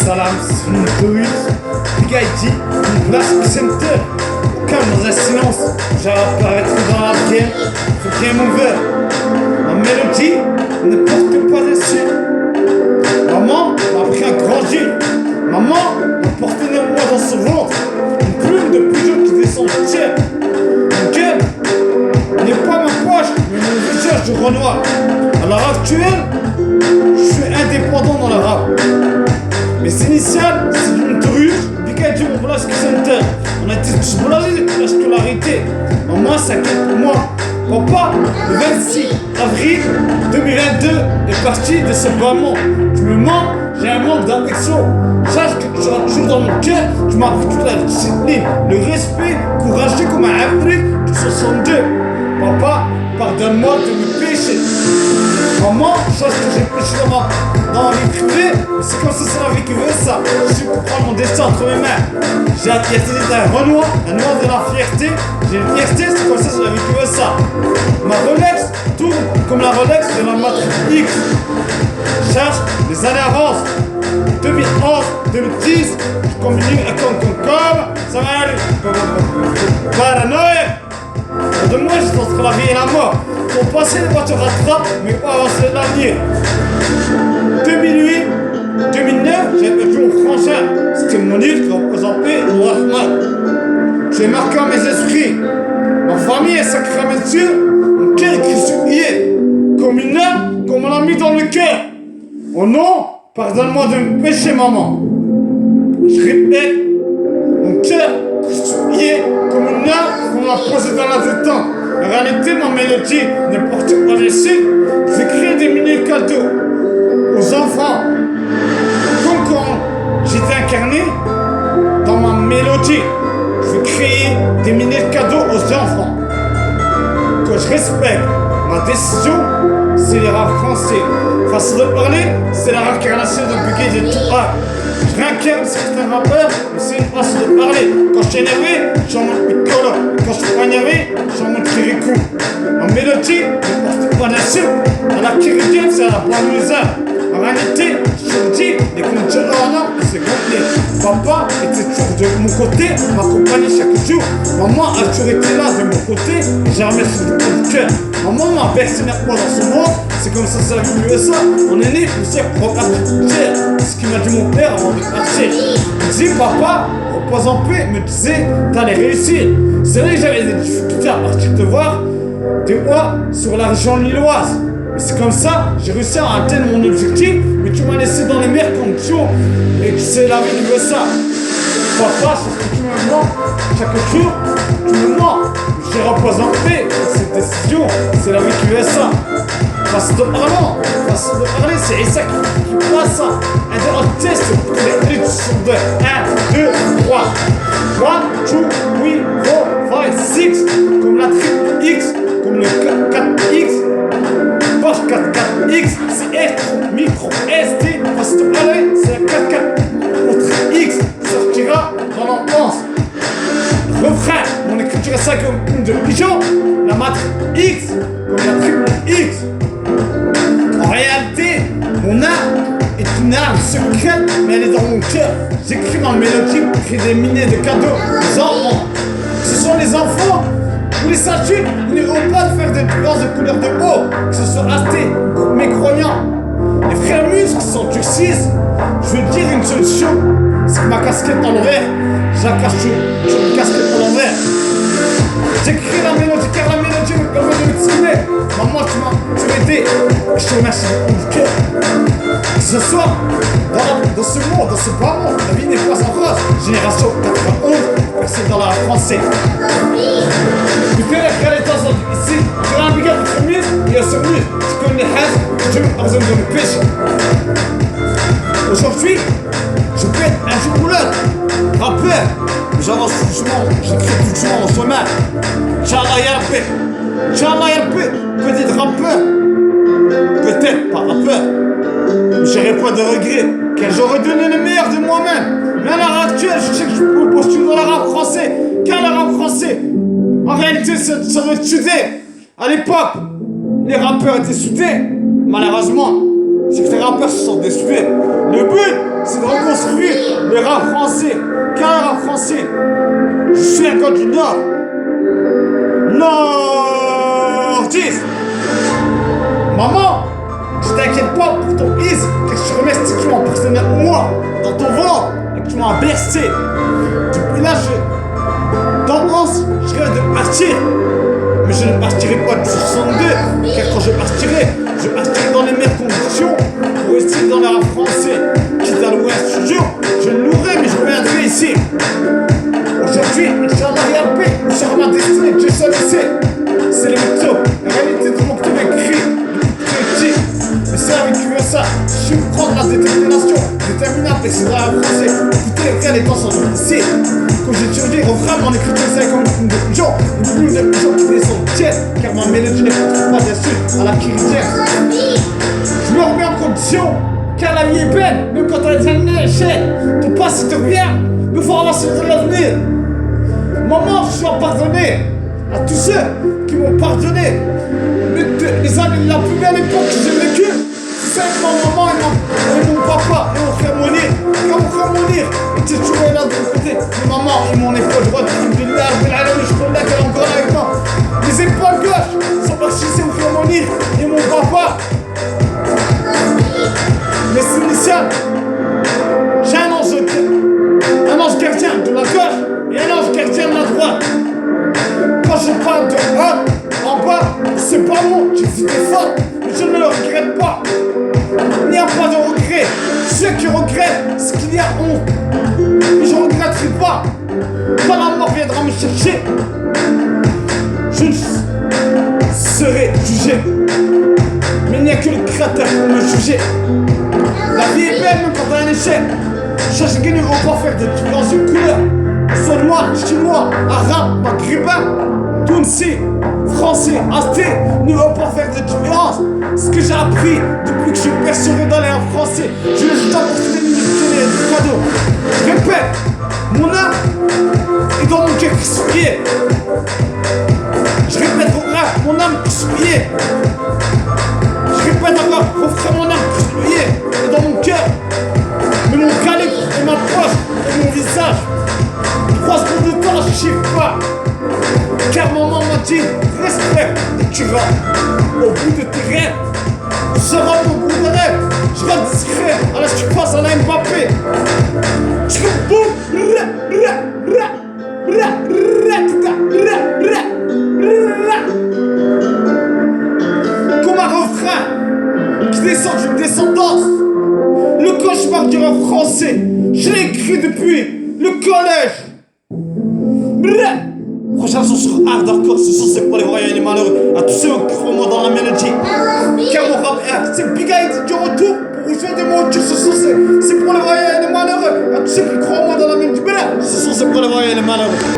Salam, Suntoïs, Pigaiti, une place center. Comme dans un silence, j'apparaître dans la bière, faut bien m'ouvert. Ma mélodie ne porte pas dessus. Maman m'a appris à grandir. Maman m'a porté de moi dans son ventre. Une plume de pigeon qui descend du ciel. Mon cœur n'est pas ma poche, mais mon visage de Renoir. À l'heure actuelle, je suis indépendant dans le rap. Mes initiales, c'est une truche, Pikachu, mon place center. On a été tous blasés depuis la scolarité. Maman s'inquiète pour moi. Papa, le 26 avril 2022, est parti de ce bas monde. Tu me mens, j'ai un manque d'affection. Sache que tu seras toujours dans mon cœur. Tu m'as appris toute la discipline, le respect, courageux comme un abri de 62. Papa, pardonne-moi de mes péchés. Maman, sache que j'ai péché dans ma vie privée, mais c'est comme ça, c'est la vie qui veut ça. Je suis pour prendre mon destin entre mes mains. J'ai la fierté d'être un Renoir, un noir de la fierté. J'ai une fierté, c'est comme ça, c'est la vie qui veut ça. Ma Rolex tourne comme la Rolex de la Matrix X. Cherche les années avancent. 2011, 2010, je combine comme, ça va aller. Paranoïa. De moi, je suis entre la vie et la mort. Pour passer, les voitures rattrapent, mais pas avancer l'avenir. 2008, 2009, j'avais perdu mon frangin. C'était mon île qui représentait le Rahman. J'ai marqué à mes esprits. Ma famille est sacrée à mes yeux. Mon cœur est crucifié. Comme une arme qu'on m'a mis dans le cœur. Oh non, pardonne-moi de me pécher, maman. Je répète, mon cœur crucifié comme une arme qu'on m'a posée dans la détente. En réalité, ma mélodie ne porte pas les signes. J'ai créé des mini-cadeaux aux enfants. Comme quand j'étais incarné dans ma mélodie, je crée des mini-cadeaux aux enfants. Que je respecte. Ma décision, c'est les rares français. Façon de parler, c'est la réincarnation de Bugay de tout art. Je réincarne certains rappeurs, mais c'est une façon de parler. Quand je suis énervé, j'en monte Piccolo. Quand je suis pas énervé, j'en monte Kirikou. Ma mélodie ne porte pas d'insulte. À la Kirikou, c'est à la banlieusard. En réalité, je te dis, les conditions non, c'est complet. Papa était toujours de mon côté, m'accompagnait chaque jour. Maman a toujours été là de mon côté, j'ai remercié du fond du cœur. Maman m'a bercé moi dans son monde, c'est comme ça, c'est la vie de ça. On est né pour ça, pour repartir tout cher. C'est ce qu'il m'a dit mon père avant de partir. Il me dit, papa, repose en paix, me disait, t'allais réussir. C'est vrai que j'avais des difficultés à partir te voir, de moi, sur la région lilloise. Mais c'est comme ça, j'ai réussi à atteindre mon objectif, mais tu m'as laissé dans les meilleures conditions, et que c'est la vie qui veut ça. Papa, c'est ce que tu me mens, chaque jour, tu me mens. Je repose en paix, cette décision, c'est la vie qui veut ça. Façon de parler, c'est Issa qui passe ça. Un de notre test, les luttes sont de 1, 2, 3. 1, 2, 3, 4, 5, 6, comme la triple X, comme le 4X. Porsche 4x, c'est S, micro SD, façon de parler, c'est un 4x. Notre X sortira dans l'enfance. Refrain, mon écriture est ça comme une de pigeon, la matrice X, comme la triple X. En réalité, mon art est une arme secrète, mais elle est dans mon cœur. J'écris ma mélodie pour créer des milliers de cadeaux aux enfants. Ce sont les enfants ou les adultes, ils ne vont pas faire des différences de couleur de peau, que ce soit athée ou mécroyant. Les frères muscles sont durcissent. Je veux dire une solution, c'est que ma casquette en l'envers, je la cache sur une casquette en l'envers. J'écris la mélodie car la mélodie me permet de m'exprimer. Maman, tu m'as aidé, je te remercie du cœur. Ce soir, dans ce monde, dans ce bas monde, la vie n'est pas en rose. Génération 91, personne dans la français. Tu fais la création ici, tu as un bigard de chemise, il y a ce muscle, tu connais les haches, tu as besoin de me pêcher. Aujourd'hui, je peux être un footballeur, rappeur, j'avance doucement, j'écris doucement en chemin. Inch'Allah Yarbi, peut-être rappeur, peut-être pas rappeur. J'aurais pas de regrets, car j'aurais donné le meilleur de moi-même. Mais à l'heure actuelle, je sais que je peux postuler dans le rap français, car le rap français, en réalité, ça doit être soudé. À l'époque, les rappeurs étaient soudés. Malheureusement, c'est que les rappeurs se sont déçus. Le but, c'est de reconstruire le rap français. Quel rap français? Je suis un gars du Nord. Nordiste. Maman, je t'inquiète pas pour ton fils, que tu remets strictement personnel moi dans ton ventre et que tu m'as bercé. Depuis là, je rêve de partir. Mais je ne partirai pas de 62, car quand je partirai dans les meilleures conditions pour rester dans l'art français. Quitte à l'ouest, je louerai, mais je reviendrai ici. Aujourd'hui, je suis en arrière-paix, sur ma destinée, Dieu seul le sait. C'est les mythos, la réalité de mon cœur écrit depuis petit. Mais c'est avec qui veut ça, je suis prendre la détermination, déterminable, et c'est dans l'art français. Écoutez les vrais, les temps sont ici. Quand j'ai tiré vraiment en écriture, c'est comme une de gens, une de gens qui descendent tiède, car ma mélodie n'est pas d'insulte à la kiritière. Je me remets en condition, car la vie est belle, même quand elle est un échec. Ton passé te revient, me faut avancer dans l'avenir. Maman, je dois pardonner à tous ceux qui m'ont pardonné. Les années, la plus belle époque que j'ai vécue, c'est avec ma maman et mon papa et mon frère Monir. Car mon frère Monir était toujours là de mon côté. Mais maman et mon épaule droite, je suis là qu'elle est encore avec moi. Les épaules gauches sont parties, c'est mon frère Monir et mon papa. Les initiales, j'ai un ange gardien de la gauche et un ange gardien de la droite. Quand je parle de haut en bas, c'est pas bon, j'ai fait des fautes, mais je ne le regrette pas. Il n'y a pas de regret. Ceux qui regrettent, c'est qu'il y a honte. Mais je ne regretterai pas. Quand la mort viendra me chercher, je ne serai jugé. Mais il n'y a que le créateur pour me juger. La vie est belle même quand t'as un échec. Cherche gagner au pas faire de différence de couleur. Soit noir, chinois, arabe, maghrébin, Tounsi, français, asté, ne va pas faire de différence. Ce que j'ai appris depuis que je suis persuadé dans l'air français, je ne suis pas pour les du cadeau. Je répète, mon âme est dans mon cœur crucifié. Je répète, mon âme crucifiée. Je répète encore, mon frère, mon âme crucifiée est dans mon cœur. Mais mon calibre et ma poche et mon visage, 3 secondes de temps, je chiffre pas. Car maman m'a dit, respecte et tu vas au bout de tes rêves. Tu seras au bout de rêves. Je reste discret, alors tu passes à la Mbappé. Je fais boum, comme un refrain qui descend d'une descendance. Le cauchemar du rap français, je l'ai écrit depuis le collège. Prochaine son sur Hardcore, ce son c'est pour les voyants et les malheureux. À tous ceux qui croient moi dans la mélodie. Car mon rap c'est Big Eye du retour. Pour vous faire des mots, ce son c'est pour les voyants et les malheureux. À tous ceux qui croient moi dans la mélodie. Ce son c'est pour les voyants et les malheureux.